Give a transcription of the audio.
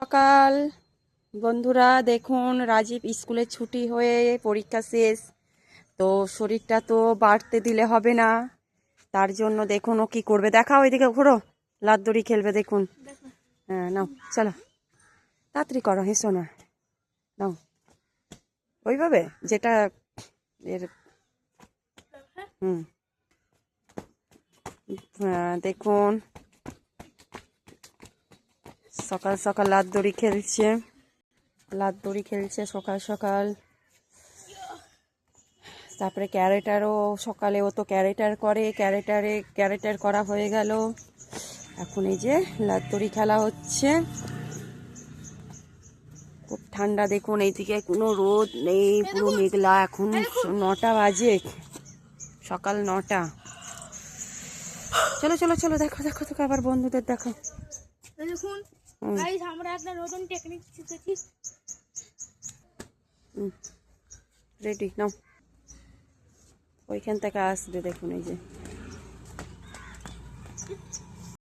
সকাল বন্ধুরা, দেখুন রাজীব স্কুলে ছুটি হয়ে পরীক্ষা শেষ। তো শরীরটা তো বাড়তে দিলে হবে না, তার জন্য দেখুন ও কি করবে। দেখাও, ওইদিকে ঘুরো, লাদ্দুরি খেলবে দেখুন। হ্যাঁ নাও, চলো তাড়াতাড়ি করো, হেসো না, নাও ওইভাবে যেটা এর। হুম, দেখুন সকাল সকাল লাদ্দুরি খেলছে সকাল সকাল। তারপরে ক্যারেটারও সকালে, ও তো ক্যারেটার করে, ক্যারেটার করা হয়ে গেল। এখন এই যে লাত্তরি খেলা হচ্ছে। খুব ঠান্ডা, দেখুন এইদিকে কোনো রোদ নেই, পুরো মেঘলা। এখন 9টা বাজে, সকাল 9টা। চলো চলো চলো, দেখো দেখো দেখো, আবার বন্ধুদের দেখো। দেখুন গাইস, আমরা একটা নতুন টেকনিক শিখেছি। রেডি নাও, ওইখান থেকে আসবে দেখুন এই যে।